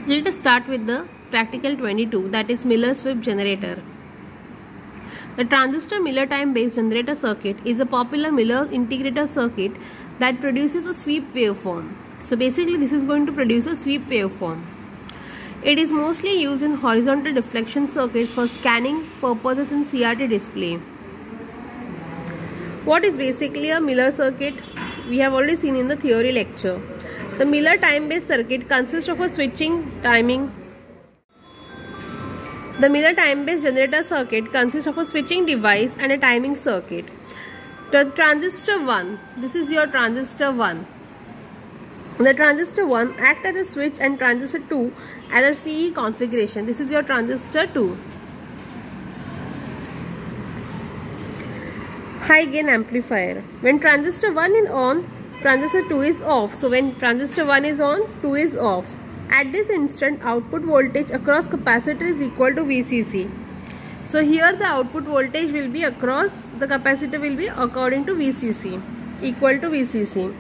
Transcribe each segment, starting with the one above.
Let us start with the practical 22, that is Miller-Swift generator. The transistor Miller time-based generator circuit is a popular Miller integrator circuit that produces a sweep waveform. So basically this is going to produce a sweep waveform. It is mostly used in horizontal deflection circuits for scanning purposes in CRT display. What is basically a Miller circuit? We have already seen in the theory lecture. The Miller time-based circuit consists of a switching timing. The Miller time-based generator circuit consists of a switching device and a timing circuit. The transistor 1, this is your transistor 1. The transistor 1 acts as a switch and transistor 2 as a CE configuration. This is your transistor 2. High gain amplifier. When transistor 1 is on, transistor 2 is off. So when transistor 1 is on, 2 is off. At this instant, output voltage across capacitor is equal to VCC. So here the output voltage will be across the capacitor will be according to VCC, equal to VCC.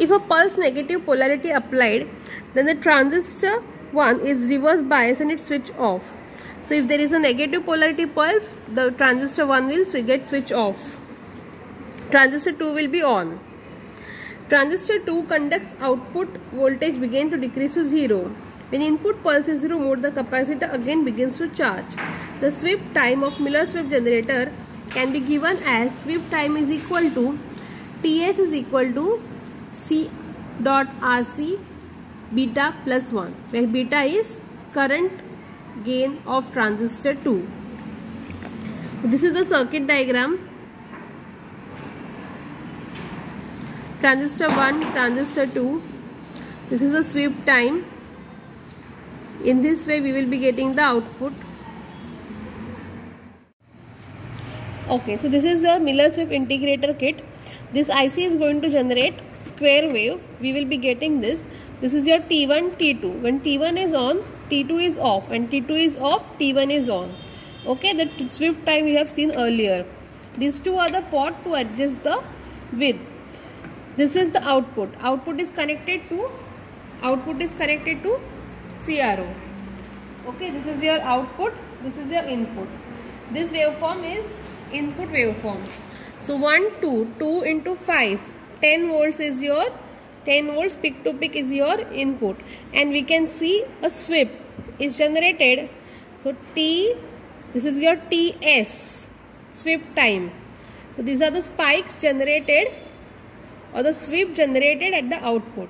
If a pulse negative polarity applied, then the transistor 1 is reverse bias and it switch off. So if there is a negative polarity pulse, the transistor 1 will get switch off. Transistor 2 will be on. Transistor 2 conducts output voltage begin to decrease to 0. When input pulse is removed, the capacitor again begins to charge. The sweep time of Miller-Swift generator can be given as sweep time is equal to Ts is equal to C dot RC beta plus 1, where beta is current gain of transistor 2. This is the circuit diagram. Transistor 1, transistor 2. This is the sweep time. In this way we will be getting the output. Okay, so this is the Miller-Swift integrator kit. This IC is going to generate square wave. We will be getting this. This is your T1, T2. When T1 is on, T2 is off. When T2 is off, T1 is on. Okay, the sweep time we have seen earlier. These two are the port to adjust the width. This is the output. Output is connected to CRO. Okay, this is your output. This is your input. This waveform is input waveform. So 1, 2 into 5, 10 volts is your 10 volts peak to peak is your input, and we can see a sweep is generated. So T, this is your TS sweep time. So these are the spikes generated or the sweep generated at the output.